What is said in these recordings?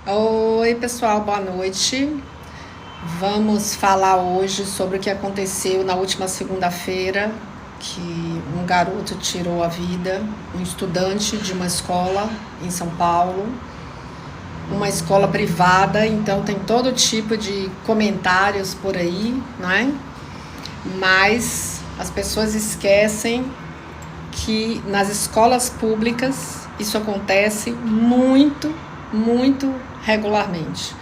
Oi, pessoal, boa noite. Vamos falar hoje sobre o que aconteceu na última segunda-feira, que um garoto tirou a vida, um estudante de uma escola em São Paulo, uma escola privada, então tem todo tipo de comentários por aí, não é? Mas as pessoas esquecem que nas escolas públicas isso acontece muito regularmente.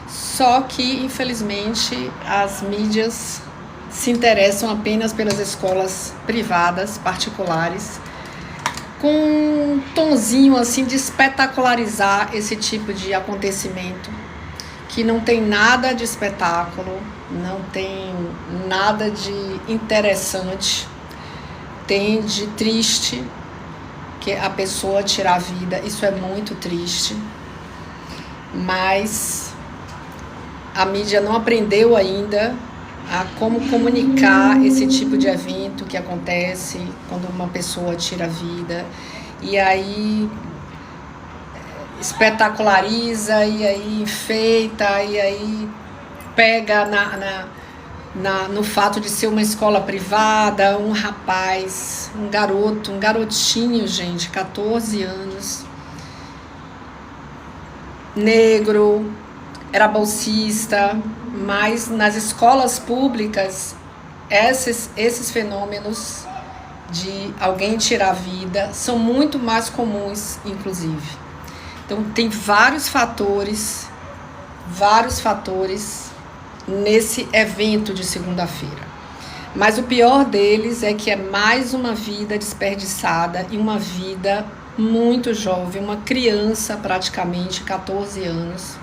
Só que, infelizmente, as mídias se interessam apenas pelas escolas privadas, particulares, com um tonzinho assim de espetacularizar esse tipo de acontecimento, que não tem nada de espetáculo, não tem nada de interessante, tem de triste, que a pessoa tirar a vida. Isso é muito triste, mas a mídia não aprendeu ainda a como comunicar esse tipo de evento que acontece quando uma pessoa tira a vida, e aí espetaculariza, e aí enfeita, e aí pega no fato de ser uma escola privada, um rapaz, um garotinho, gente, 14 anos, negro, era bolsista, mas nas escolas públicas, esses fenômenos de alguém tirar a vida são muito mais comuns, inclusive. Então, tem vários fatores nesse evento de segunda-feira. Mas o pior deles é que é mais uma vida desperdiçada, e uma vida muito jovem, uma criança praticamente, 14 anos.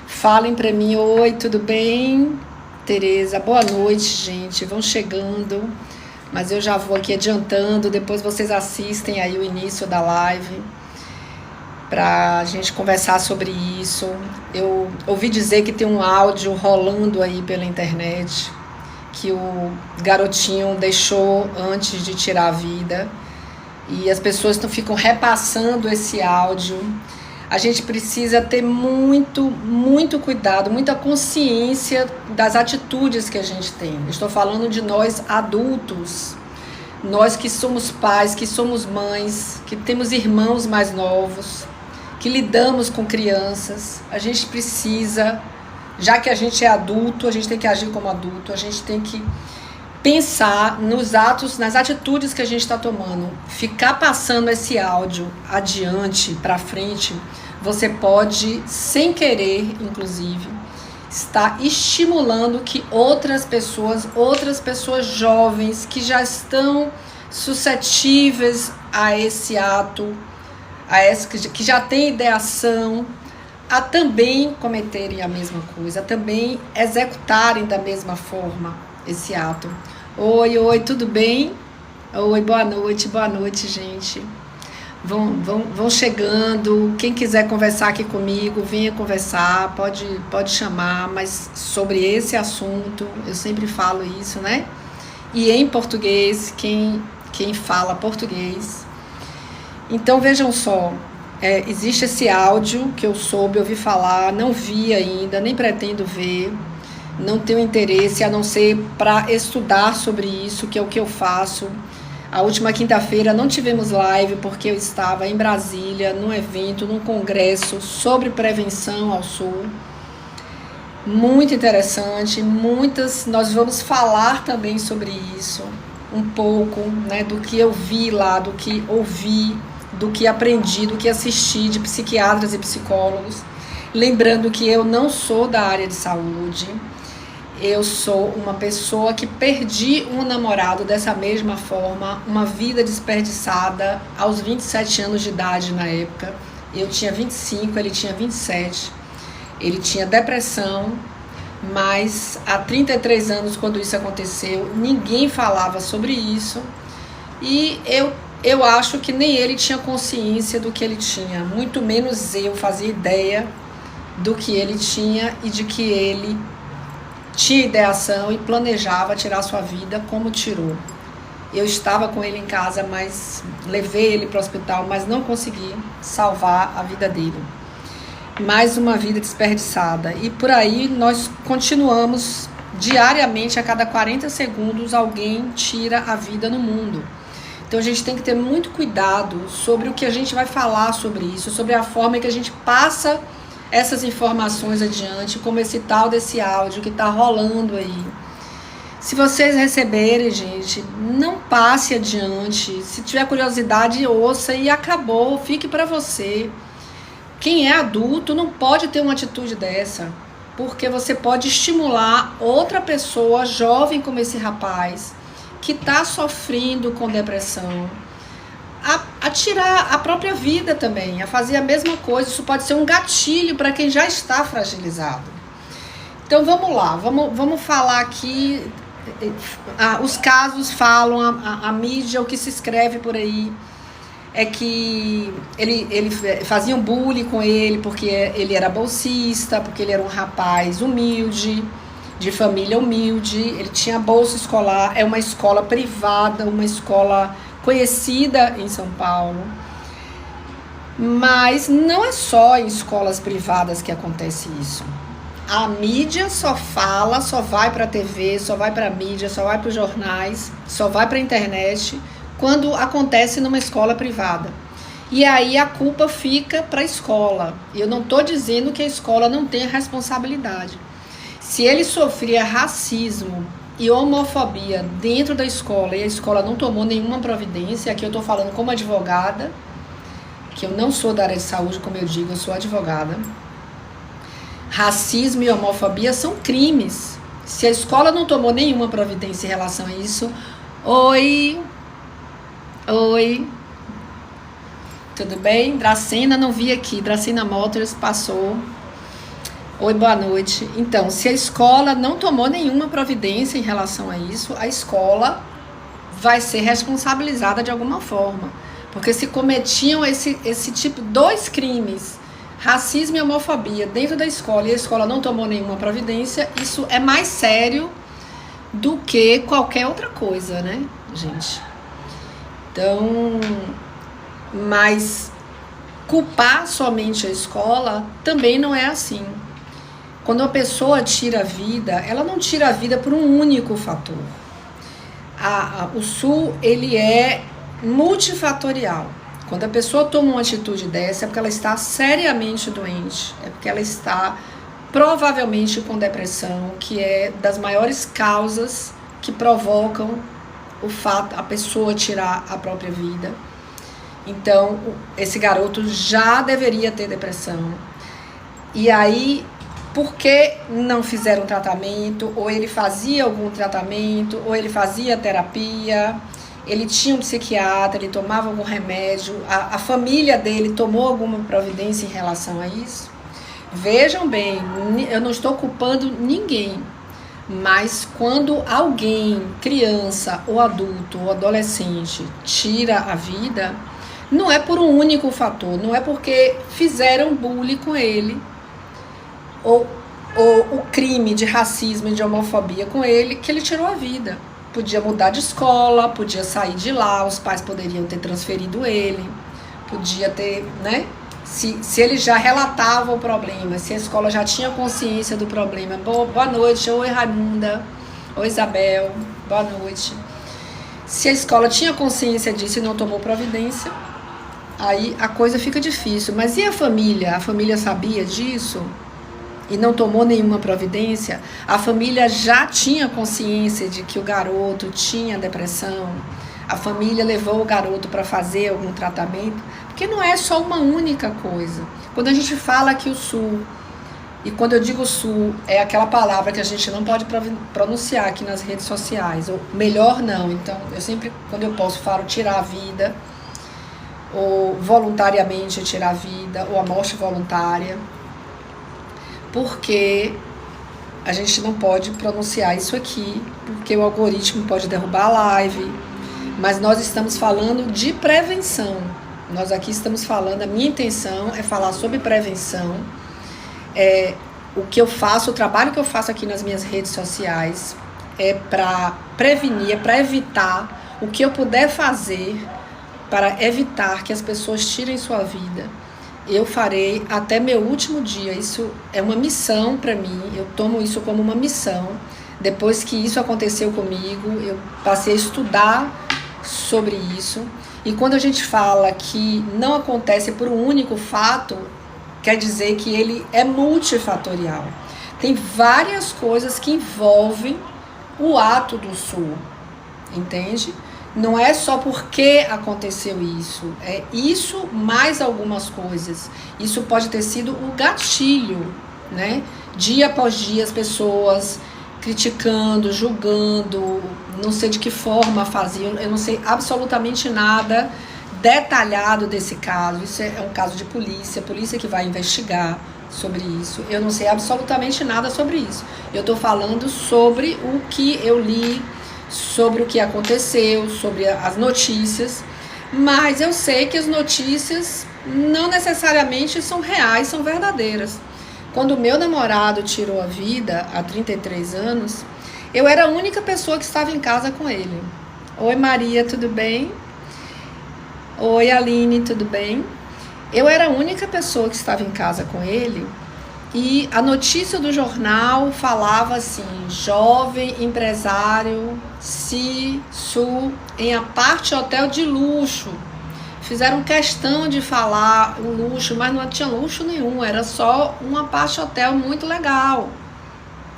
Falem para mim, oi, tudo bem? Tereza, boa noite, gente, vão chegando, mas eu já vou aqui adiantando, depois vocês assistem aí o início da live, para a gente conversar sobre isso. Eu ouvi dizer que tem um áudio rolando aí pela internet, que o garotinho deixou antes de tirar a vida, e as pessoas ficam repassando esse áudio. A gente precisa ter muito cuidado, muita consciência das atitudes que a gente tem. Estou falando de nós adultos, nós que somos pais, que somos mães, que temos irmãos mais novos, que lidamos com crianças. A gente precisa, já que a gente é adulto, a gente tem que agir como adulto, a gente tem que pensar nos atos, nas atitudes que a gente está tomando. Ficar passando esse áudio adiante, para frente, você pode, sem querer, inclusive, estar estimulando que outras pessoas jovens, que já estão suscetíveis a esse ato, que já têm ideação, a também cometerem a mesma coisa, a também executarem da mesma forma esse ato. Oi, tudo bem? Oi, boa noite, gente. Vão chegando. Quem quiser conversar aqui comigo, venha conversar, pode chamar, mas sobre esse assunto, eu sempre falo isso, né? E em português, quem fala português. Então, vejam só, existe esse áudio que eu ouvi falar, não vi ainda, nem pretendo ver, não tenho interesse, a não ser para estudar sobre isso, que é o que eu faço. A última quinta-feira não tivemos live porque eu estava em Brasília, num evento, num congresso sobre prevenção ao sul. Muito interessante, nós vamos falar também sobre isso, um pouco, né, do que eu vi lá, do que ouvi, do que aprendi, do que assisti de psiquiatras e psicólogos. Lembrando que eu não sou da área de saúde, eu sou uma pessoa que perdi um namorado dessa mesma forma, uma vida desperdiçada aos 27 anos de idade na época. Eu tinha 25, ele tinha 27. Ele tinha depressão, mas há 33 anos, quando isso aconteceu, ninguém falava sobre isso. E eu acho que nem ele tinha consciência do que ele tinha, muito menos eu fazia ideia do que ele tinha e de que ele tinha ideação e planejava tirar sua vida como tirou. Eu estava com ele em casa, mas levei ele para o hospital, mas não consegui salvar a vida dele. mais uma vida desperdiçada. E por aí nós continuamos diariamente, a cada 40 segundos, alguém tira a vida no mundo. Então a gente tem que ter muito cuidado sobre o que a gente vai falar sobre isso, sobre a forma que a gente passa essas informações adiante, como esse tal desse áudio que está rolando aí. Se vocês receberem, gente, não passe adiante. Se tiver curiosidade, ouça e acabou, fique para você. Quem é adulto não pode ter uma atitude dessa, porque você pode estimular outra pessoa jovem como esse rapaz, que está sofrendo com depressão, a tirar a própria vida também, a fazer a mesma coisa. Isso pode ser um gatilho para quem já está fragilizado. Então vamos lá, vamos falar aqui. Os casos falam, a mídia, o que se escreve por aí é que ele fazia um bullying com ele porque ele era bolsista, porque ele era um rapaz humilde, de família humilde, ele tinha bolsa escolar, é uma escola privada, uma escola conhecida em São Paulo. Mas não é só em escolas privadas que acontece isso. A mídia só fala, só vai para a TV, só vai para a mídia, só vai para os jornais, só vai para a internet quando acontece numa escola privada. E aí a culpa fica para a escola. E eu não estou dizendo que a escola não tenha responsabilidade. Se ele sofria racismo e homofobia dentro da escola e a escola não tomou nenhuma providência, aqui eu estou falando como advogada, que eu não sou da área de saúde, como eu digo, eu sou advogada. Racismo e homofobia são crimes. Se a escola não tomou nenhuma providência em relação a isso, Oi, tudo bem? Dracena, não vi aqui, Dracena Motors passou. Oi, boa noite. Então, se a escola não tomou nenhuma providência em relação a isso, a escola vai ser responsabilizada de alguma forma. Porque se cometiam esse tipo, 2 crimes, racismo e homofobia, dentro da escola, e a escola não tomou nenhuma providência, isso é mais sério do que qualquer outra coisa, né, gente? Então, mas culpar somente a escola também não é assim. Quando a pessoa tira a vida, ela não tira a vida por um único fator. O SUL, ele é multifatorial. Quando a pessoa toma uma atitude dessa, é porque ela está seriamente doente, é porque ela está provavelmente com depressão, que é das maiores causas que provocam o fato a pessoa tirar a própria vida. Então, esse garoto já deveria ter depressão. E aí, por que não fizeram tratamento? Ou ele fazia algum tratamento, ou ele fazia terapia, ele tinha um psiquiatra, ele tomava algum remédio, a família dele tomou alguma providência em relação a isso? Vejam bem, eu não estou culpando ninguém, mas quando alguém, criança ou adulto ou adolescente, tira a vida, não é por um único fator, não é porque fizeram bullying com ele, ou o crime de racismo e de homofobia com ele, que ele tirou a vida. Podia mudar de escola, podia sair de lá, os pais poderiam ter transferido ele, podia ter, né? Se ele já relatava o problema, se a escola já tinha consciência do problema. Boa noite, oi Raimunda, oi Isabel, boa noite. Se a escola tinha consciência disso e não tomou providência, aí a coisa fica difícil. Mas e a família? A família sabia disso e não tomou nenhuma providência? A família já tinha consciência de que o garoto tinha depressão? A família levou o garoto para fazer algum tratamento? Porque não é só uma única coisa. Quando a gente fala que o SUL, e quando eu digo SUL, é aquela palavra que a gente não pode pronunciar aqui nas redes sociais, ou melhor não. Então, eu sempre, quando eu posso, falo tirar a vida, ou voluntariamente tirar a vida, ou a morte voluntária, porque a gente não pode pronunciar isso aqui, porque o algoritmo pode derrubar a live, mas nós estamos falando de prevenção. Nós aqui estamos falando, a minha intenção é falar sobre prevenção, o que eu faço, o trabalho que eu faço aqui nas minhas redes sociais é para prevenir, é para evitar o que eu puder fazer para evitar que as pessoas tirem sua vida. eu farei até meu último dia. Isso é uma missão para mim, eu tomo isso como uma missão. Depois que isso aconteceu comigo, eu passei a estudar sobre isso. E quando a gente fala que não acontece por um único fato, quer dizer que ele é multifatorial. Tem várias coisas que envolvem o ato do sul, entende? Não é só porque aconteceu isso, é isso mais algumas coisas. Isso pode ter sido o gatilho, né? Dia após dia as pessoas criticando, julgando, não sei de que forma faziam, eu não sei absolutamente nada detalhado desse caso. Isso é um caso de polícia, a polícia que vai investigar sobre isso. Eu não sei absolutamente nada sobre isso. Eu estou falando sobre o que eu li, sobre o que aconteceu, sobre as notícias, mas eu sei que as notícias não necessariamente são reais, são verdadeiras. Quando o meu namorado tirou a vida, há 33 anos, eu era a única pessoa que estava em casa com ele. Oi Maria, tudo bem? Oi Aline, tudo bem? Eu era a única pessoa que estava em casa com ele e a notícia do jornal falava assim: jovem empresário em aparte hotel de luxo. Fizeram questão de falar o luxo, mas não tinha luxo nenhum, era só um aparte hotel muito legal,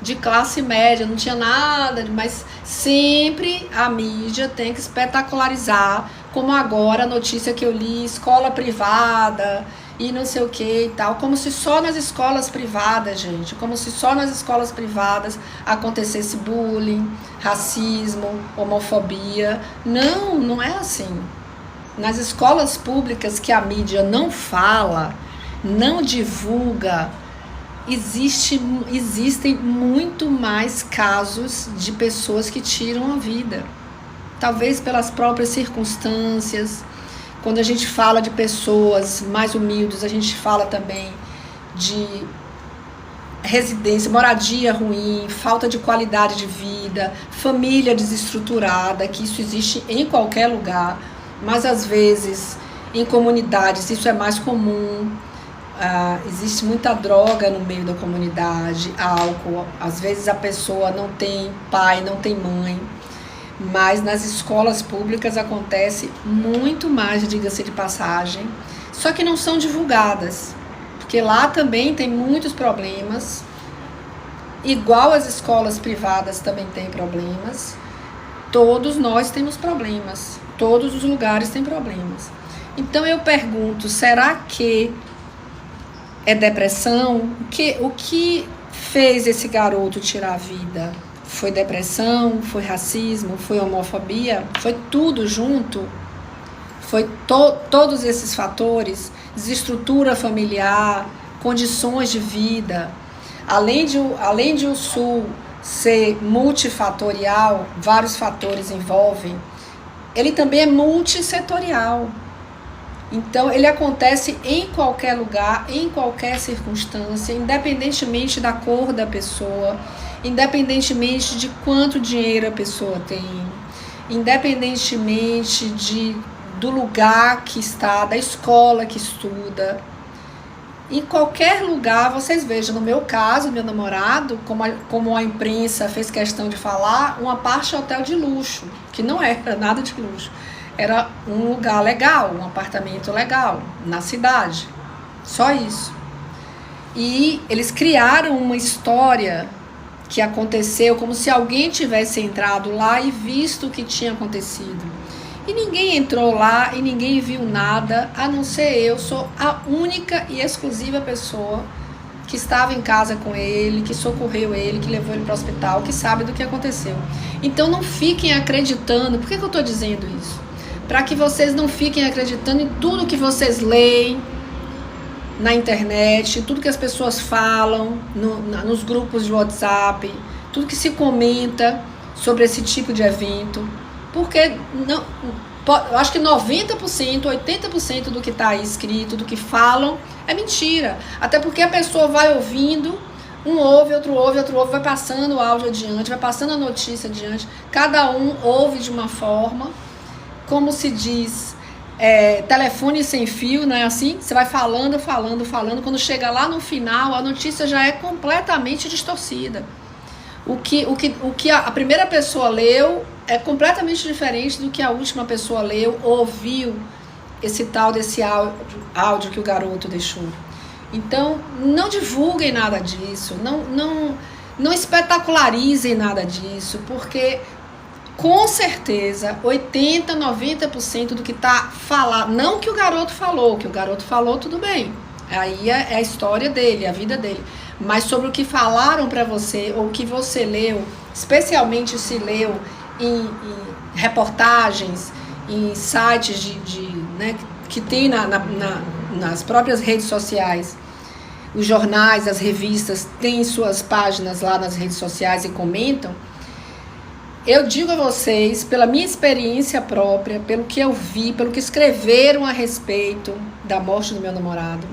de classe média, não tinha nada, mas sempre a mídia tem que espetacularizar, como agora a notícia que eu li, escola privada e não sei o que e tal, como se só nas escolas privadas, gente, como se só nas escolas privadas acontecesse bullying, racismo, homofobia. Não, não é assim. Nas escolas públicas que a mídia não fala, não divulga, existem muito mais casos de pessoas que tiram a vida. Talvez pelas próprias circunstâncias. Quando a gente fala de pessoas mais humildes, a gente fala também de residência, moradia ruim, falta de qualidade de vida, família desestruturada, que isso existe em qualquer lugar. Mas às vezes em comunidades isso é mais comum. Existe muita droga no meio da comunidade, álcool, às vezes a pessoa não tem pai, não tem mãe, mas nas escolas públicas acontece muito mais, diga-se de passagem, só que não são divulgadas, porque lá também tem muitos problemas, igual as escolas privadas também têm problemas, todos nós temos problemas. Todos os lugares têm problemas. Então eu pergunto, será que é depressão? O que fez esse garoto tirar a vida? Foi depressão? Foi racismo? Foi homofobia? Foi tudo junto? Foi todos esses fatores? Desestrutura familiar, condições de vida. Além de o Sul ser multifatorial, vários fatores envolvem, ele também é multissetorial. Então, ele acontece em qualquer lugar, em qualquer circunstância, independentemente da cor da pessoa, independentemente de quanto dinheiro a pessoa tem, independentemente do lugar que está, da escola que estuda. Em qualquer lugar, vocês vejam, no meu caso, meu namorado, como a imprensa fez questão de falar, uma parte hotel de luxo, que não era nada de luxo, era um lugar legal, um apartamento legal, na cidade, só isso. E eles criaram uma história que aconteceu como se alguém tivesse entrado lá e visto o que tinha acontecido. E ninguém entrou lá e ninguém viu nada, a não ser eu. Sou a única e exclusiva pessoa que estava em casa com ele, que socorreu ele, que levou ele para o hospital, que sabe do que aconteceu. Então não fiquem acreditando. Por que eu estou dizendo isso? Para que vocês não fiquem acreditando em tudo que vocês leem na internet, tudo que as pessoas falam nos grupos de WhatsApp, tudo que se comenta sobre esse tipo de evento. Porque não, eu acho que 90%, 80% do que está aí escrito, do que falam, é mentira. Até porque a pessoa vai ouvindo, um ouve, outro ouve, outro ouve, vai passando o áudio adiante, vai passando a notícia adiante. Cada um ouve de uma forma, como se diz, telefone sem fio, não é assim? Você vai falando, quando chega lá no final, a notícia já é completamente distorcida. O que a primeira pessoa leu é completamente diferente do que a última pessoa leu ou ouviu esse tal desse áudio que o garoto deixou. Então, não divulguem nada disso, não espetacularizem nada disso, porque com certeza 80, 90% do que está falado, não que o garoto falou tudo bem, aí é a história dele, a vida dele, mas sobre o que falaram para você ou o que você leu, especialmente se leu em reportagens, em sites né, que tem nas próprias redes sociais. Os jornais, as revistas têm suas páginas lá nas redes sociais e comentam. Eu digo a vocês, pela minha experiência própria, pelo que eu vi, pelo que escreveram a respeito da morte do meu namorado,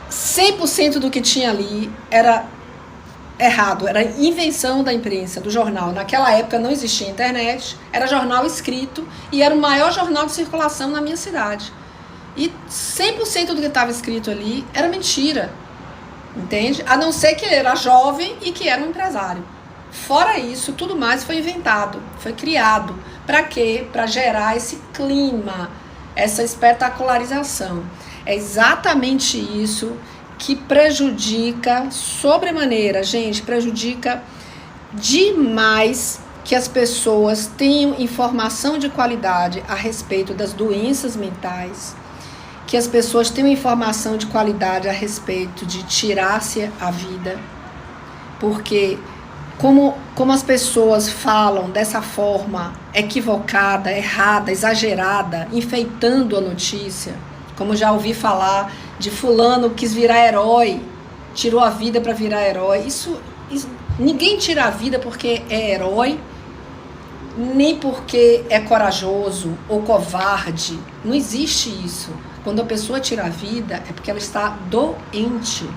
100% do que tinha ali era errado, era invenção da imprensa, do jornal. Naquela época não existia internet, era jornal escrito e era o maior jornal de circulação na minha cidade. E 100% do que estava escrito ali era mentira, entende? A não ser que ele era jovem e que era um empresário. Fora isso, tudo mais foi inventado, foi criado. Para quê? Para gerar esse clima, essa espetacularização. É exatamente isso que prejudica sobremaneira, gente, prejudica demais que as pessoas tenham informação de qualidade a respeito das doenças mentais, que as pessoas tenham informação de qualidade a respeito de tirar-se a vida, porque como as pessoas falam dessa forma equivocada, errada, exagerada, enfeitando a notícia, como já ouvi falar de fulano quis virar herói, tirou a vida para virar herói. Isso, ninguém tira a vida porque é herói, nem porque é corajoso ou covarde. Não existe isso. Quando a pessoa tira a vida é porque ela está doente.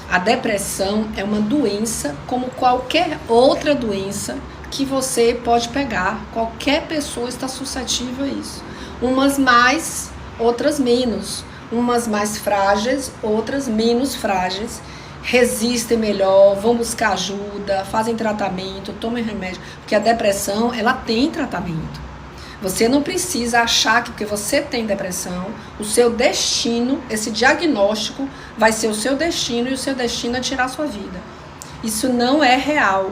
A depressão é uma doença como qualquer outra doença que você pode pegar. Qualquer pessoa está suscetível a isso. Umas mais, outras menos. Umas mais frágeis, outras menos frágeis. Resistem melhor, vão buscar ajuda, fazem tratamento, tomam remédio. Porque a depressão, ela tem tratamento. Você não precisa achar que porque você tem depressão, o seu destino, esse diagnóstico, vai ser o seu destino e o seu destino é tirar a sua vida. Isso não é real.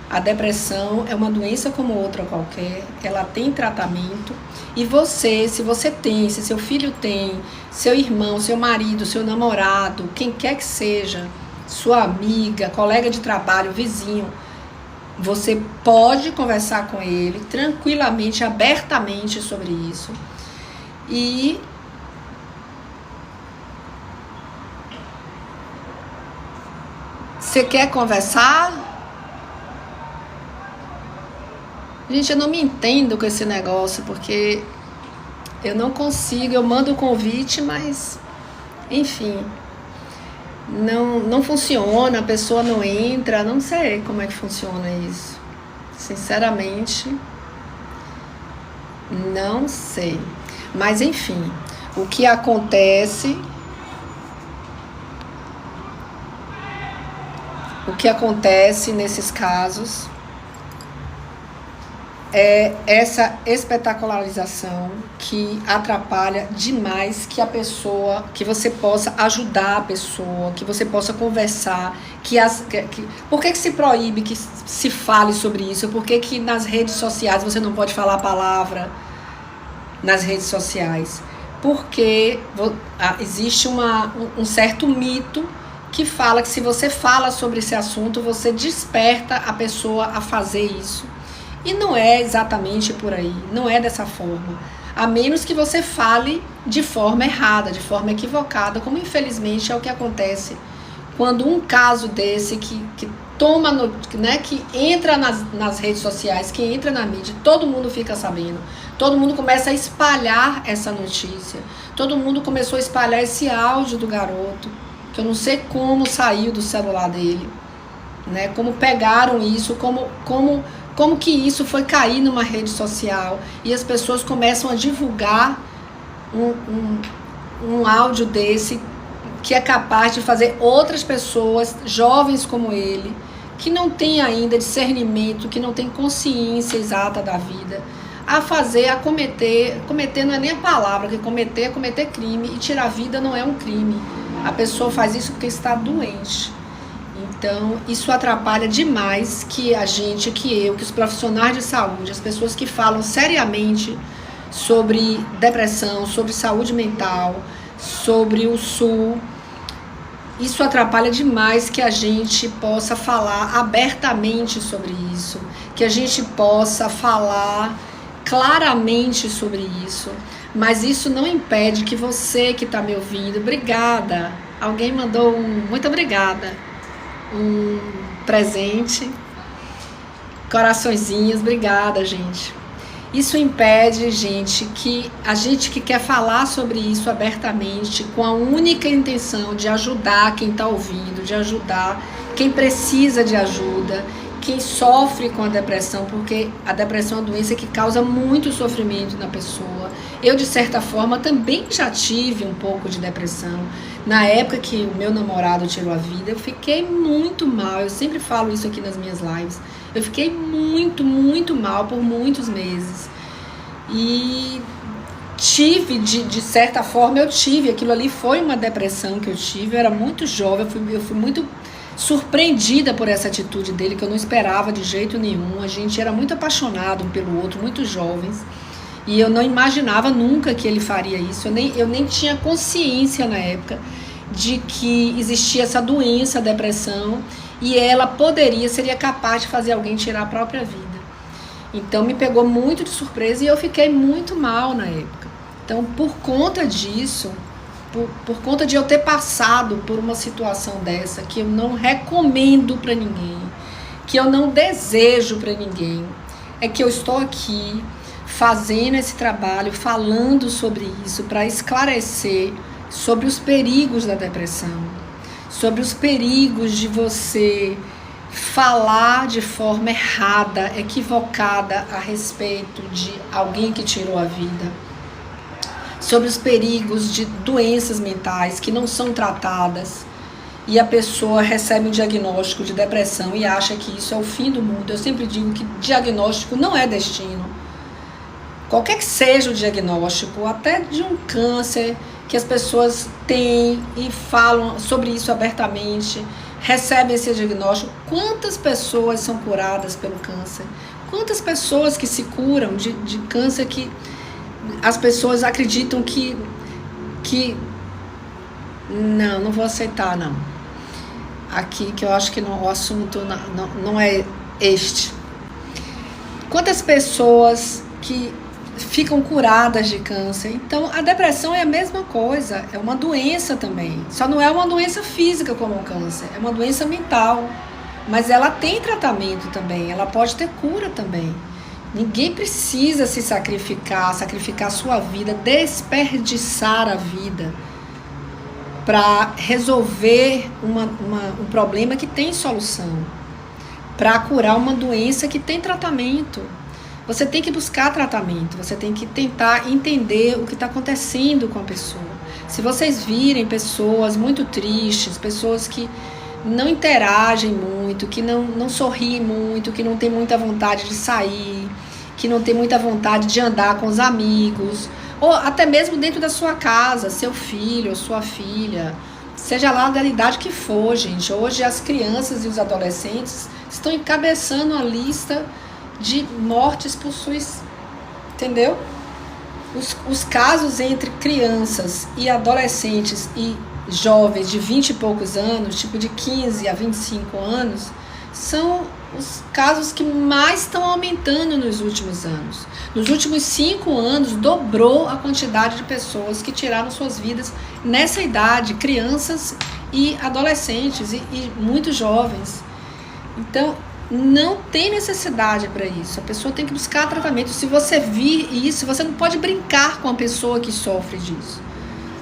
A depressão é uma doença como outra qualquer, ela tem tratamento. E você, se você tem, se seu filho tem, seu irmão, seu marido, seu namorado, quem quer que seja, sua amiga, colega de trabalho, vizinho, você pode conversar com ele tranquilamente, abertamente sobre isso. E você quer conversar? Gente, eu não me entendo com esse negócio, porque eu não consigo, eu mando o convite, mas enfim, não funciona, a pessoa não entra, não sei como é que funciona isso. Sinceramente, não sei. Mas enfim, o que acontece nesses casos é essa espetacularização que atrapalha demais que você possa ajudar a pessoa, que você possa conversar, por que se proíbe que se fale sobre isso? Por que nas redes sociais você não pode falar a palavra nas redes sociais? Porque existe um certo mito que fala que se você fala sobre esse assunto, você desperta a pessoa a fazer isso. E não é exatamente por aí, não é dessa forma. A menos que você fale de forma errada, de forma equivocada, como infelizmente é o que acontece quando um caso desse que toma, que entra nas redes sociais, que entra na mídia, todo mundo fica sabendo, todo mundo começa a espalhar essa notícia, todo mundo começou a espalhar esse áudio do garoto, que eu não sei como saiu do celular dele, né? Como pegaram isso, como como que isso foi cair numa rede social e as pessoas começam a divulgar um áudio desse que é capaz de fazer outras pessoas, jovens como ele, que não tem ainda discernimento, que não tem consciência exata da vida, a cometer não é nem a palavra, que cometer é cometer crime, e tirar a vida não é um crime. A pessoa faz isso porque está doente. Então, isso atrapalha demais que que os profissionais de saúde, as pessoas que falam seriamente sobre depressão, sobre saúde mental, sobre o SUL. Isso atrapalha demais que a gente possa falar abertamente sobre isso, que a gente possa falar claramente sobre isso, mas isso não impede que você que está me ouvindo, obrigada, alguém mandou muito obrigada, um presente, coraçõezinhos, obrigada, gente. Isso impede, gente, que a gente que quer falar sobre isso abertamente, com a única intenção de ajudar quem está ouvindo, de ajudar quem precisa de ajuda, quem sofre com a depressão, porque a depressão é uma doença que causa muito sofrimento na pessoa. Eu, de certa forma, também já tive um pouco de depressão. Na época que o meu namorado tirou a vida, eu fiquei muito mal. Eu sempre falo isso aqui nas minhas lives. Eu fiquei muito, muito mal por muitos meses. E tive, de certa forma, aquilo ali foi uma depressão que eu tive. Eu era muito jovem, eu fui muito surpreendida por essa atitude dele, que eu não esperava de jeito nenhum. A gente era muito apaixonado um pelo outro, muito jovens, e eu não imaginava nunca que ele faria isso. Eu nem tinha consciência na época de que existia essa doença, a depressão, e ela seria capaz de fazer alguém tirar a própria vida. Então me pegou muito de surpresa e eu fiquei muito mal na época. Então, por conta disso, por conta de eu ter passado por uma situação dessa, que eu não recomendo para ninguém, que eu não desejo para ninguém, é que eu estou aqui fazendo esse trabalho, falando sobre isso, para esclarecer sobre os perigos da depressão, sobre os perigos de você falar de forma errada, equivocada a respeito de alguém que tirou a vida, sobre os perigos de doenças mentais que não são tratadas e a pessoa recebe um diagnóstico de depressão e acha que isso é o fim do mundo. Eu sempre digo que diagnóstico não é destino. Qualquer que seja o diagnóstico, até de um câncer, que as pessoas têm e falam sobre isso abertamente, recebem esse diagnóstico. Quantas pessoas são curadas pelo câncer? Quantas pessoas que se curam de câncer que as pessoas acreditam que não vou aceitar, não. Aqui, que eu acho que o assunto não é este. Quantas pessoas que ficam curadas de câncer? Então, a depressão é a mesma coisa, é uma doença também. Só não é uma doença física como o câncer, é uma doença mental. Mas ela tem tratamento também, ela pode ter cura também. Ninguém precisa se sacrificar a sua vida, desperdiçar a vida para resolver um problema que tem solução, para curar uma doença que tem tratamento. Você tem que buscar tratamento, você tem que tentar entender o que está acontecendo com a pessoa. Se vocês virem pessoas muito tristes, pessoas que não interagem muito, que não sorriem muito, que não tem muita vontade de sair, que não tem muita vontade de andar com os amigos, ou até mesmo dentro da sua casa, seu filho ou sua filha, seja lá da idade que for, gente. Hoje as crianças e os adolescentes estão encabeçando a lista de mortes por suicídio, entendeu? Os casos entre crianças e adolescentes e jovens de 20 e poucos anos, tipo de 15 a 25 anos, são os casos que mais estão aumentando nos últimos anos. Nos últimos 5 anos, dobrou a quantidade de pessoas que tiraram suas vidas nessa idade, crianças e adolescentes e muito jovens. Então, não tem necessidade para isso. A pessoa tem que buscar tratamento. Se você vir isso, você não pode brincar com a pessoa que sofre disso.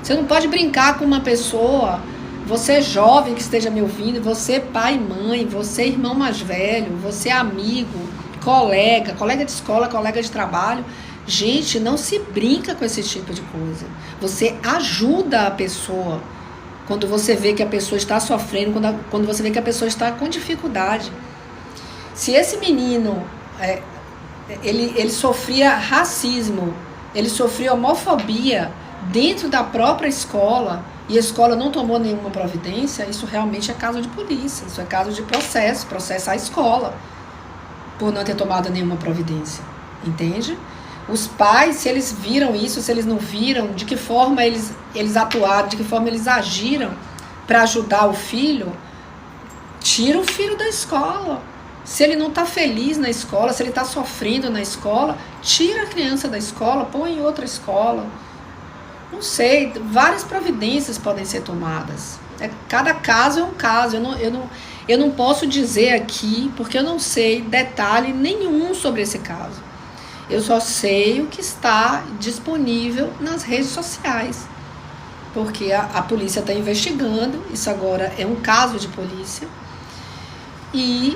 Você não pode brincar com uma pessoa, você jovem que esteja me ouvindo, você pai e mãe, você irmão mais velho, você amigo, colega de escola, colega de trabalho. Gente, não se brinca com esse tipo de coisa. Você ajuda a pessoa quando você vê que a pessoa está sofrendo, quando você vê que a pessoa está com dificuldade. Se esse menino, ele sofria racismo, ele sofria homofobia dentro da própria escola, e a escola não tomou nenhuma providência, isso realmente é caso de polícia, isso é caso de processar a escola por não ter tomado nenhuma providência, entende? Os pais, se eles viram isso, se eles não viram, de que forma eles atuaram, de que forma eles agiram para ajudar o filho, tira o filho da escola. Se ele não está feliz na escola, se ele está sofrendo na escola, tira a criança da escola, põe em outra escola. Não sei, várias providências podem ser tomadas. Cada caso é um caso. Eu não posso dizer aqui, porque eu não sei detalhe nenhum sobre esse caso. Eu só sei o que está disponível nas redes sociais. Porque a polícia está investigando, isso agora é um caso de polícia. E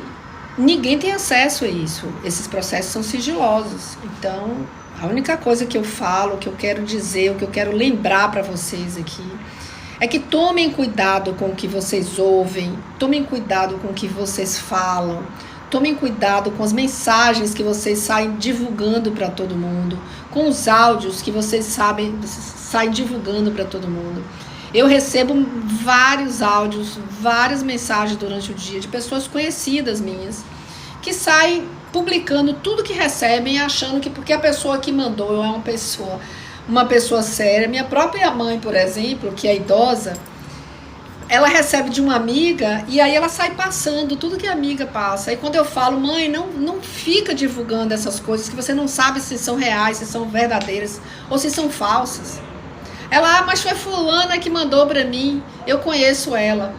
ninguém tem acesso a isso. Esses processos são sigilosos. Então, a única coisa que eu falo, que eu quero dizer, o que eu quero lembrar para vocês aqui, é que tomem cuidado com o que vocês ouvem, tomem cuidado com o que vocês falam, tomem cuidado com as mensagens que vocês saem divulgando para todo mundo, com os áudios que vocês saem divulgando para todo mundo. Eu recebo vários áudios, várias mensagens durante o dia de pessoas conhecidas minhas que saem publicando tudo que recebem, achando que porque a pessoa que mandou é uma pessoa séria. Minha própria mãe, por exemplo, que é idosa, ela recebe de uma amiga e aí ela sai passando tudo que a amiga passa. E quando eu falo, mãe, não fica divulgando essas coisas que você não sabe se são reais, se são verdadeiras ou se são falsas. Ela, mas foi fulana que mandou pra mim, eu conheço ela.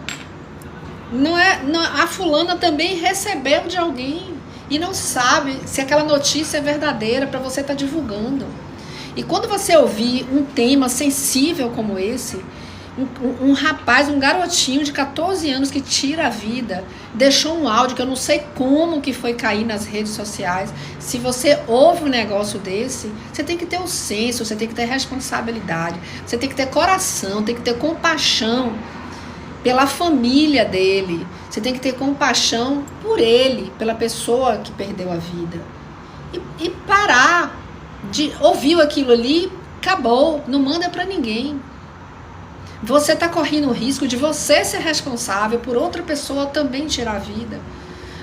A fulana também recebeu de alguém e não sabe se aquela notícia é verdadeira para você estar divulgando. E quando você ouvir um tema sensível como esse, um rapaz, um garotinho de 14 anos que tira a vida, deixou um áudio que eu não sei como que foi cair nas redes sociais. Se você ouve um negócio desse, você tem que ter o senso, você tem que ter responsabilidade, você tem que ter coração, tem que ter compaixão pela família dele, você tem que ter compaixão por ele, pela pessoa que perdeu a vida. E parar de ouvir aquilo ali, acabou, não manda pra ninguém. Você está correndo o risco de você ser responsável por outra pessoa também tirar a vida.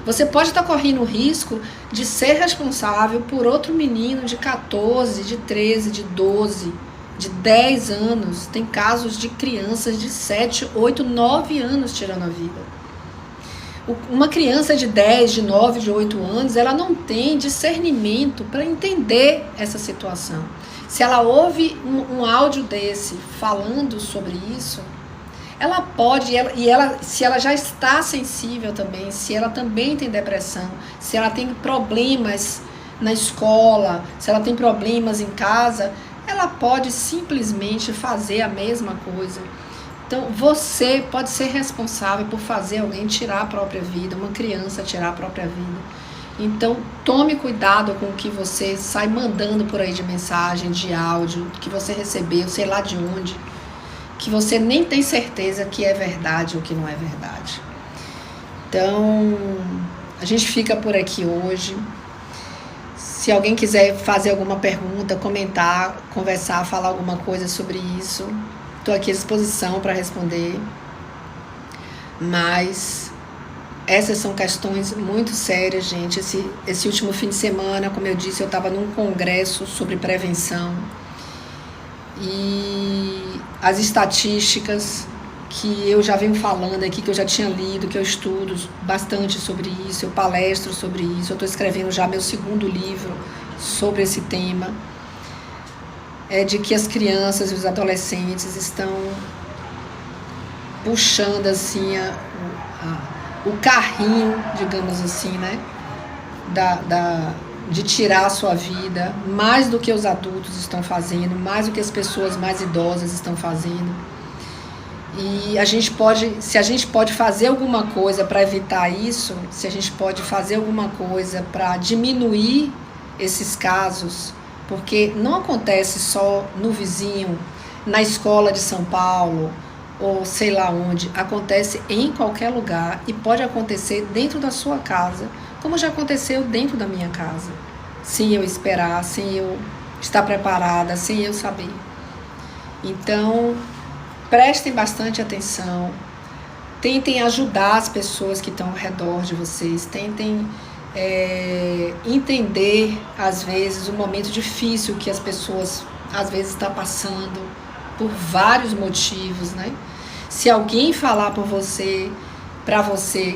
Você pode estar correndo o risco de ser responsável por outro menino de 14, de 13, de 12, de 10 anos. Tem casos de crianças de 7, 8, 9 anos tirando a vida. Uma criança de 10, de 9, de 8 anos, ela não tem discernimento para entender essa situação. Se ela ouve um áudio desse falando sobre isso, ela pode, se ela já está sensível também, se ela também tem depressão, se ela tem problemas na escola, se ela tem problemas em casa, ela pode simplesmente fazer a mesma coisa. Então, você pode ser responsável por fazer alguém tirar a própria vida, uma criança tirar a própria vida. Então, tome cuidado com o que você sai mandando por aí de mensagem, de áudio, que você recebeu, sei lá de onde, que você nem tem certeza que é verdade ou que não é verdade. Então, a gente fica por aqui hoje. Se alguém quiser fazer alguma pergunta, comentar, conversar, falar alguma coisa sobre isso, estou aqui à disposição para responder. Mas essas são questões muito sérias, gente. Esse último fim de semana, como eu disse, eu estava num congresso sobre prevenção. E as estatísticas que eu já venho falando aqui, que eu já tinha lido, que eu estudo bastante sobre isso, eu palestro sobre isso, eu estou escrevendo já meu segundo livro sobre esse tema, é de que as crianças e os adolescentes estão puxando assim o carrinho, digamos assim, né, de tirar a sua vida, mais do que os adultos estão fazendo, mais do que as pessoas mais idosas estão fazendo. E se a gente pode fazer alguma coisa para evitar isso, se a gente pode fazer alguma coisa para diminuir esses casos, porque não acontece só no vizinho, na escola de São Paulo, ou sei lá onde, acontece em qualquer lugar e pode acontecer dentro da sua casa, como já aconteceu dentro da minha casa, sem eu esperar, sem eu estar preparada, sem eu saber. Então, prestem bastante atenção, tentem ajudar as pessoas que estão ao redor de vocês, tentem entender, às vezes, o momento difícil que as pessoas, às vezes, estão passando, por vários motivos, né? Se alguém falar para você,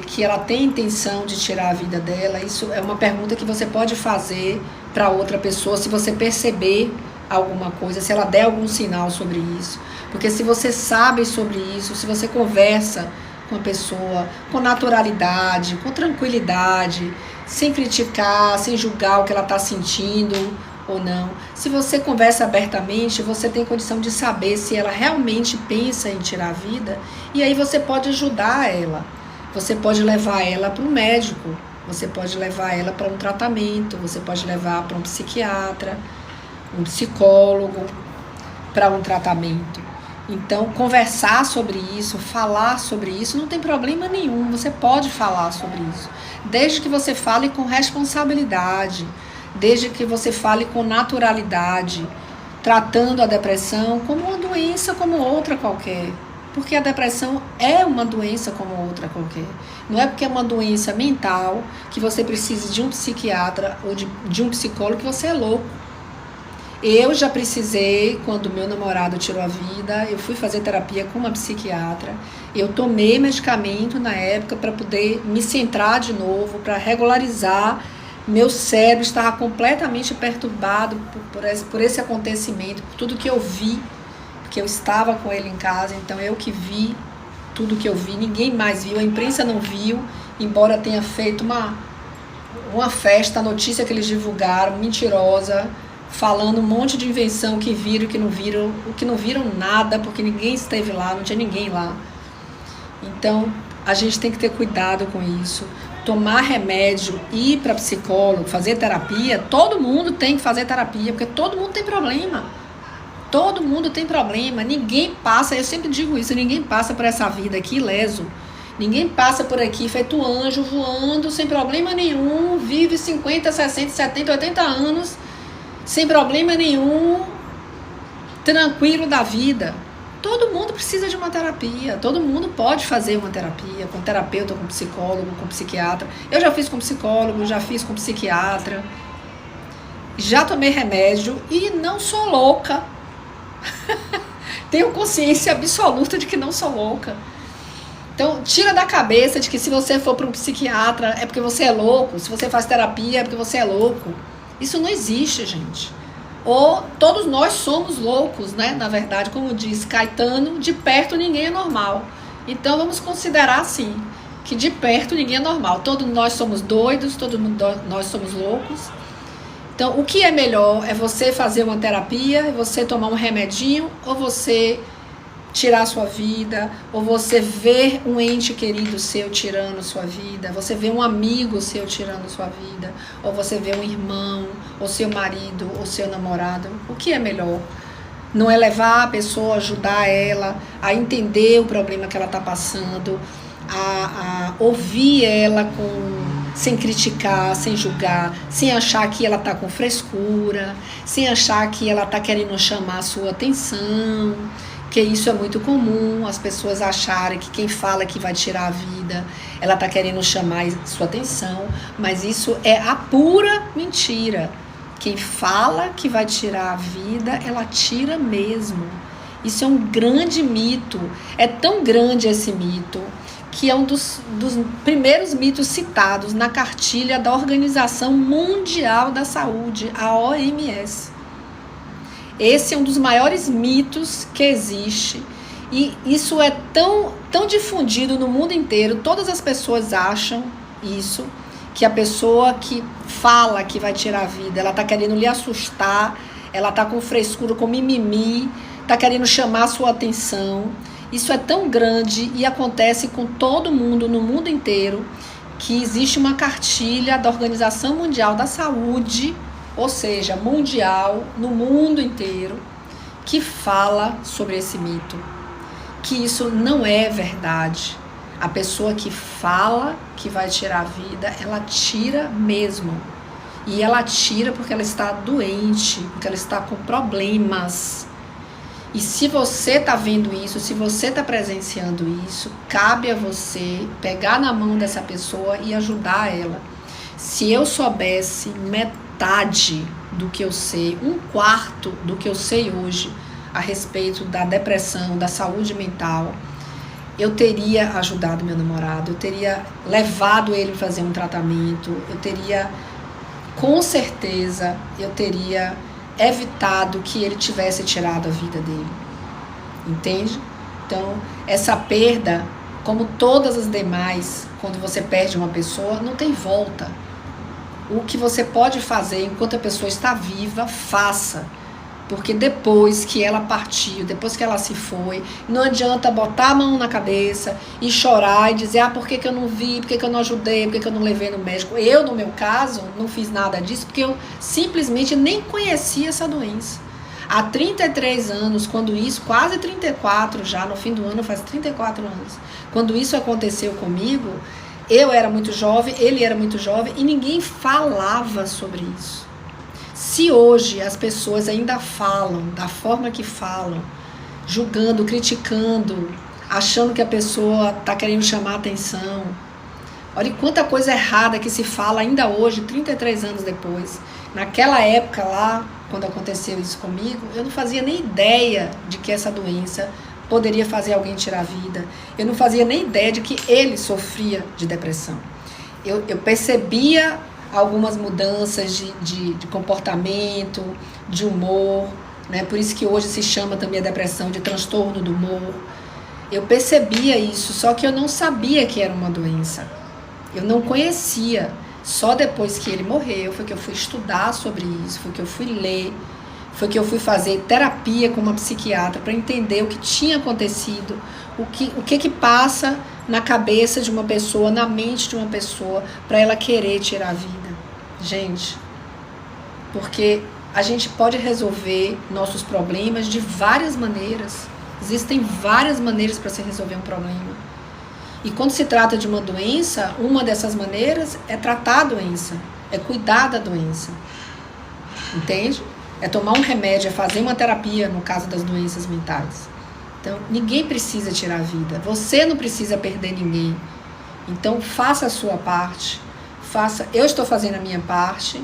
que ela tem intenção de tirar a vida dela, isso é uma pergunta que você pode fazer para outra pessoa, se você perceber alguma coisa, se ela der algum sinal sobre isso. Porque se você sabe sobre isso, se você conversa com a pessoa com naturalidade, com tranquilidade, sem criticar, sem julgar o que ela está sentindo ou não. Se você conversa abertamente, você tem condição de saber se ela realmente pensa em tirar a vida, e aí você pode ajudar ela. Você pode levar ela para um médico, você pode levar ela para um tratamento, você pode levar para um psiquiatra, um psicólogo, para um tratamento. Então, conversar sobre isso, falar sobre isso, não tem problema nenhum, você pode falar sobre isso, desde que você fale com responsabilidade, desde que você fale com naturalidade, tratando a depressão como uma doença como outra qualquer, porque a depressão é uma doença como outra qualquer, não é porque é uma doença mental que você precisa de um psiquiatra ou de um psicólogo que você é louco. Eu já precisei, quando meu namorado tirou a vida, eu fui fazer terapia com uma psiquiatra. Eu tomei medicamento na época para poder me centrar de novo, para regularizar. Meu cérebro estava completamente perturbado por esse acontecimento, por tudo que eu vi, porque eu estava com ele em casa, então eu que vi tudo que eu vi, ninguém mais viu, a imprensa não viu, embora tenha feito uma festa, a notícia que eles divulgaram, mentirosa, falando um monte de invenção que viram, que não viram nada, porque ninguém esteve lá, não tinha ninguém lá. Então, a gente tem que ter cuidado com isso. Tomar remédio, ir para psicólogo, fazer terapia, todo mundo tem que fazer terapia, porque todo mundo tem problema. Todo mundo tem problema, ninguém passa, eu sempre digo isso, ninguém passa por essa vida aqui ileso. Ninguém passa por aqui feito anjo, voando, sem problema nenhum, vive 50, 60, 70, 80 anos, sem problema nenhum, tranquilo da vida. Todo mundo precisa de uma terapia, todo mundo pode fazer uma terapia, com terapeuta, com psicólogo, com psiquiatra. Eu já fiz com psicólogo, já fiz com psiquiatra, já tomei remédio e não sou louca. Tenho consciência absoluta de que não sou louca. Então, tira da cabeça de que se você for para um psiquiatra é porque você é louco, se você faz terapia é porque você é louco. Isso não existe, gente. Ou todos nós somos loucos, né? Na verdade, como diz Caetano, de perto ninguém é normal. Então vamos considerar assim, que de perto ninguém é normal. Todos nós somos doidos, todos nós somos loucos. Então o que é melhor é você fazer uma terapia, você tomar um remedinho, ou você tirar a sua vida, ou você ver um ente querido seu tirando sua vida, você ver um amigo seu tirando sua vida, ou você ver um irmão, ou seu marido, ou seu namorado. O que é melhor? Não é levar a pessoa, ajudar ela a entender o problema que ela está passando, a ouvir ela sem criticar, sem julgar, sem achar que ela está com frescura, sem achar que ela está querendo chamar a sua atenção, porque isso é muito comum, as pessoas acharem que quem fala que vai tirar a vida, ela está querendo chamar sua atenção, mas isso é a pura mentira. Quem fala que vai tirar a vida, ela tira mesmo. Isso é um grande mito, é tão grande esse mito, que é um dos primeiros mitos citados na cartilha da Organização Mundial da Saúde, a OMS. Esse é um dos maiores mitos que existe, e isso é tão difundido no mundo inteiro, todas as pessoas acham isso, que a pessoa que fala que vai tirar a vida, ela está querendo lhe assustar, ela está com frescura, com mimimi, está querendo chamar a sua atenção, Isso é tão grande e acontece com todo mundo, no mundo inteiro, que existe uma cartilha da Organização Mundial da Saúde, ou seja, mundial, no mundo inteiro, que fala sobre esse mito, que isso não é verdade. A pessoa que fala que vai tirar a vida, ela tira mesmo. E ela tira porque ela está doente, porque ela está com problemas. E se você está vendo isso, se você está presenciando isso, cabe a você pegar na mão dessa pessoa e ajudar ela. Se eu soubesse metade do que eu sei, 1/4 do que eu sei hoje a respeito da depressão, da saúde mental, eu teria ajudado meu namorado, eu teria levado ele a fazer um tratamento, eu teria, com certeza, eu teria evitado que ele tivesse tirado a vida dele, entende? Então, essa perda, como todas as demais, quando você perde uma pessoa, não tem volta. O que você pode fazer enquanto a pessoa está viva, faça. Porque depois que ela partiu, depois que ela se foi, não adianta botar a mão na cabeça e chorar e dizer, por que eu não vi, por que eu não ajudei, por que eu não levei no médico. Eu, no meu caso, não fiz nada disso porque eu simplesmente nem conhecia essa doença. Há 33 anos, quando isso, quase 34 já, no fim do ano faz 34 anos, quando isso aconteceu comigo, eu era muito jovem, ele era muito jovem e ninguém falava sobre isso. Se hoje as pessoas ainda falam da forma que falam, julgando, criticando, achando que a pessoa está querendo chamar atenção, olha quanta coisa errada que se fala ainda hoje, 33 anos depois. Naquela época lá, quando aconteceu isso comigo, eu não fazia nem ideia de que essa doença poderia fazer alguém tirar a vida. Eu não fazia nem ideia de que ele sofria de depressão. Eu percebia algumas mudanças de comportamento, de humor, né? Por isso que hoje se chama também a depressão de transtorno do humor. Eu percebia isso, só que eu não sabia que era uma doença. Eu não conhecia. Só depois que ele morreu foi que eu fui estudar sobre isso, foi que eu fui ler, foi que eu fui fazer terapia com uma psiquiatra para entender o que tinha acontecido, o que passa na cabeça de uma pessoa, na mente de uma pessoa, para ela querer tirar a vida. Gente, porque a gente pode resolver nossos problemas de várias maneiras. Existem várias maneiras para se resolver um problema. E quando se trata de uma doença, uma dessas maneiras é tratar a doença, é cuidar da doença. Entende? É tomar um remédio, é fazer uma terapia no caso das doenças mentais. Então, ninguém precisa tirar a vida. Você não precisa perder ninguém. Então, faça a sua parte. Eu estou fazendo a minha parte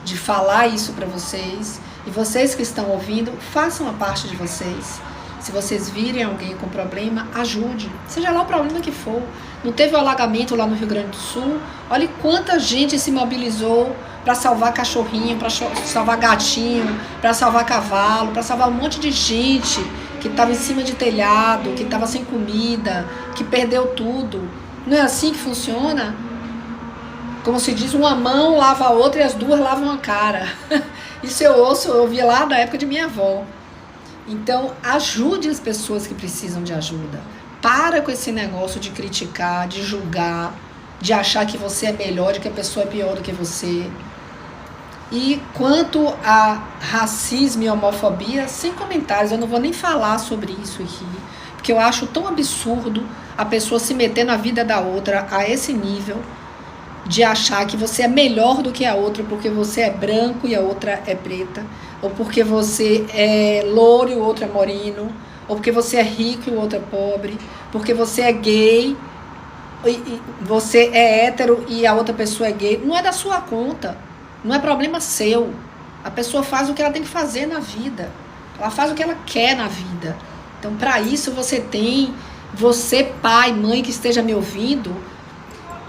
de falar isso para vocês. E vocês que estão ouvindo, façam a parte de vocês. Se vocês virem alguém com problema, ajude. Seja lá o problema que for. Não teve o alagamento lá no Rio Grande do Sul? Olha quanta gente se mobilizou para salvar cachorrinho, para salvar gatinho, para salvar cavalo, para salvar um monte de gente que estava em cima de telhado, que estava sem comida, que perdeu tudo. Não é assim que funciona? Como se diz, uma mão lava a outra e as duas lavam a cara. Isso eu ouvi lá da época de minha avó. Então, ajude as pessoas que precisam de ajuda. Para com esse negócio de criticar, de julgar, de achar que você é melhor e que a pessoa é pior do que você. E quanto a racismo e homofobia, sem comentários, eu não vou nem falar sobre isso aqui, porque eu acho tão absurdo a pessoa se meter na vida da outra a esse nível de achar que você é melhor do que a outra porque você é branco e a outra é preta, ou porque você é louro e o outro é moreno, ou porque você é rico e o outro é pobre, porque você é gay e você é hétero e a outra pessoa é gay. Não é da sua conta, não é problema seu. A pessoa faz o que ela tem que fazer na vida, ela faz o que ela quer na vida. Então, para isso você pai, mãe que esteja me ouvindo,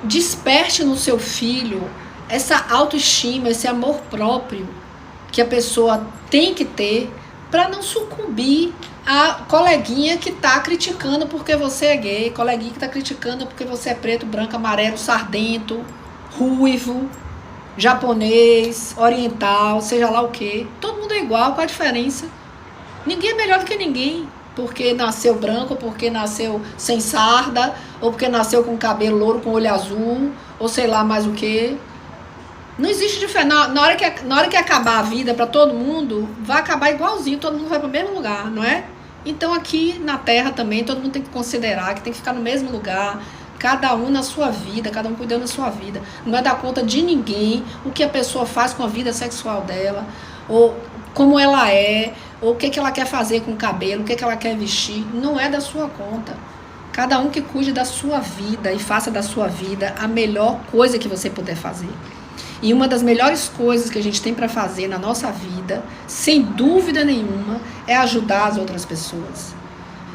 desperte no seu filho essa autoestima, esse amor próprio que a pessoa tem que ter para não sucumbir a coleguinha que está criticando porque você é gay, coleguinha que está criticando porque você é preto, branco, amarelo, sardento, ruivo, japonês, oriental, seja lá o que. Todo mundo é igual, qual a diferença? Ninguém é melhor do que ninguém. porque nasceu branco, porque nasceu sem sarda, ou porque nasceu com cabelo louro, com olho azul, ou sei lá mais o que. Não existe diferença. Na hora que acabar a vida para todo mundo, vai acabar igualzinho, todo mundo vai para o mesmo lugar, não é? Então aqui na Terra também, todo mundo tem que considerar que tem que ficar no mesmo lugar, cada um na sua vida, cada um cuidando da sua vida. Não é dar conta de ninguém o que a pessoa faz com a vida sexual dela, ou como ela é, ou o que ela quer fazer com o cabelo, o que ela quer vestir. Não é da sua conta. Cada um que cuide da sua vida e faça da sua vida a melhor coisa que você puder fazer. E uma das melhores coisas que a gente tem para fazer na nossa vida, sem dúvida nenhuma, é ajudar as outras pessoas.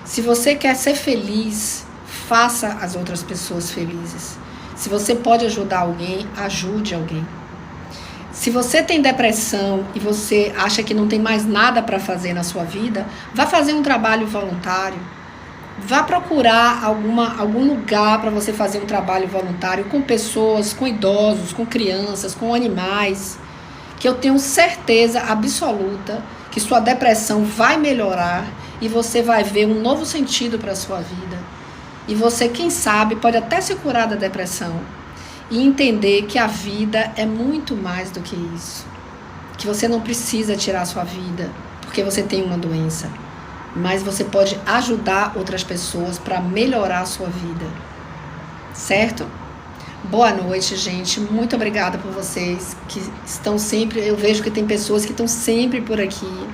Se você quer ser feliz, faça as outras pessoas felizes. Se você pode ajudar alguém, ajude alguém. Se você tem depressão e você acha que não tem mais nada para fazer na sua vida, vá fazer um trabalho voluntário. Vá procurar algum lugar para você fazer um trabalho voluntário com pessoas, com idosos, com crianças, com animais, que eu tenho certeza absoluta que sua depressão vai melhorar e você vai ver um novo sentido para a sua vida. E você, quem sabe, pode até se curar da depressão e entender que a vida é muito mais do que isso. Que você não precisa tirar a sua vida porque você tem uma doença. Mas você pode ajudar outras pessoas para melhorar a sua vida, certo? Boa noite, gente. Muito obrigada por vocês que estão sempre... Eu vejo que tem pessoas que estão sempre por aqui.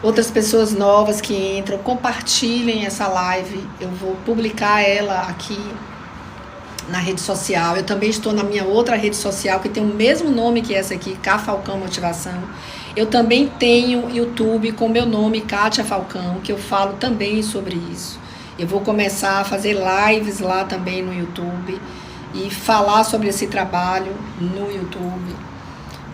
Outras pessoas novas que entram. Compartilhem essa live. Eu vou publicar ela aqui na rede social. Eu também estou na minha outra rede social que tem o mesmo nome que essa aqui, K Falcão Motivação. Eu também tenho YouTube com meu nome, Kátia Falcão, que eu falo também sobre isso. Eu vou começar a fazer lives lá também no YouTube e falar sobre esse trabalho no YouTube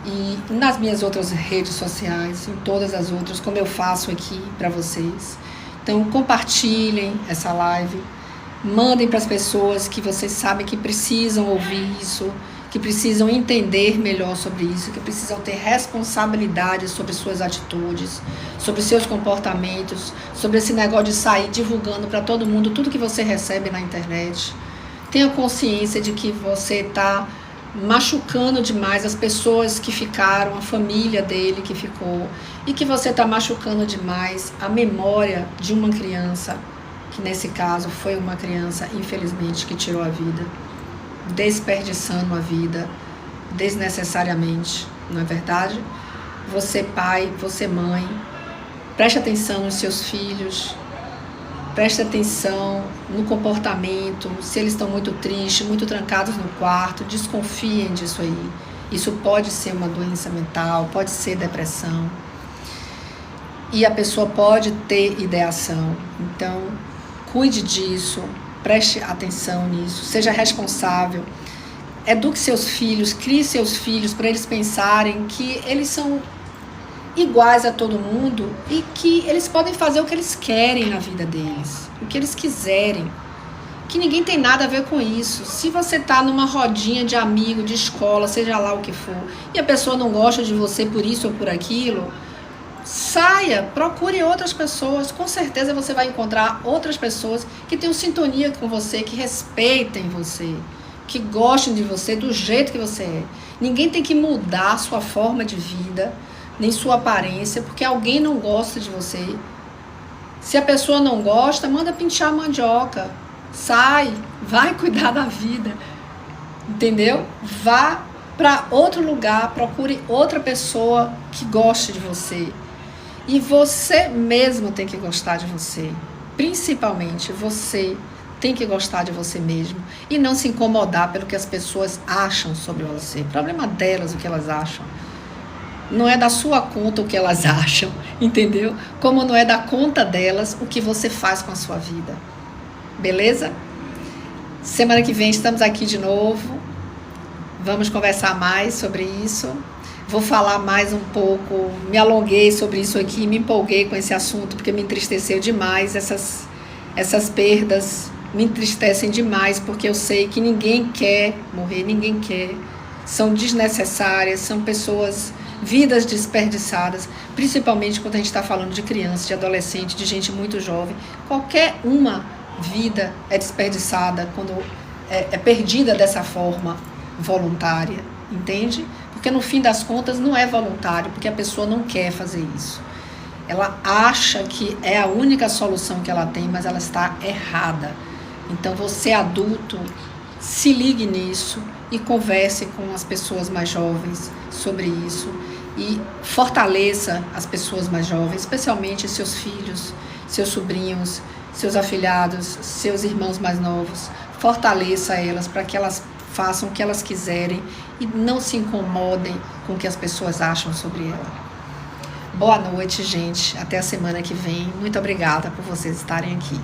e nas minhas outras redes sociais, em todas as outras, como eu faço aqui para vocês. Então, compartilhem essa live, mandem para as pessoas que vocês sabem que precisam ouvir isso, que precisam entender melhor sobre isso, que precisam ter responsabilidade sobre suas atitudes, sobre seus comportamentos, sobre esse negócio de sair divulgando para todo mundo tudo que você recebe na internet. Tenha consciência de que você está machucando demais as pessoas que ficaram, a família dele que ficou, e que você está machucando demais a memória de uma criança, que nesse caso foi uma criança, infelizmente, que tirou a vida. Desperdiçando a vida desnecessariamente, não é verdade? Você pai, você mãe, preste atenção nos seus filhos, preste atenção no comportamento, se eles estão muito tristes, muito trancados no quarto, desconfiem disso aí. Isso pode ser uma doença mental, pode ser depressão. E a pessoa pode ter ideação. Então, cuide disso. Preste atenção nisso, seja responsável, eduque seus filhos, crie seus filhos para eles pensarem que eles são iguais a todo mundo e que eles podem fazer o que eles querem na vida deles, o que eles quiserem, que ninguém tem nada a ver com isso. Se você está numa rodinha de amigo, de escola, seja lá o que for, e a pessoa não gosta de você por isso ou por aquilo, saia, procure outras pessoas. Com certeza você vai encontrar outras pessoas que tenham sintonia com você, que respeitem você, que gostem de você do jeito que você é. Ninguém tem que mudar sua forma de vida, nem sua aparência, porque alguém não gosta de você. Se a pessoa não gosta, manda pinchar a mandioca. Sai, vai cuidar da vida. Entendeu? Vá para outro lugar, procure outra pessoa que goste de você. E você mesmo tem que gostar de você. Principalmente você tem que gostar de você mesmo. E não se incomodar pelo que as pessoas acham sobre você. Problema delas o que elas acham. Não é da sua conta o que elas acham, entendeu? Como não é da conta delas o que você faz com a sua vida. Beleza? Semana que vem estamos aqui de novo. Vamos conversar mais sobre isso. Vou falar mais um pouco, me alonguei sobre isso aqui, me empolguei com esse assunto, porque me entristeceu demais, essas perdas me entristecem demais, porque eu sei que ninguém quer morrer, ninguém quer, são desnecessárias, são pessoas vidas desperdiçadas, principalmente quando a gente está falando de criança, de adolescente, de gente muito jovem. Qualquer uma vida é desperdiçada quando é perdida dessa forma voluntária, entende? Porque no fim das contas não é voluntário, porque a pessoa não quer fazer isso. Ela acha que é a única solução que ela tem, mas ela está errada. Então você, adulto, se ligue nisso e converse com as pessoas mais jovens sobre isso e fortaleça as pessoas mais jovens, especialmente seus filhos, seus sobrinhos, seus afilhados, seus irmãos mais novos. Fortaleça elas para que elas façam o que elas quiserem e não se incomodem com o que as pessoas acham sobre ela. Boa noite, gente. Até a semana que vem. Muito obrigada por vocês estarem aqui.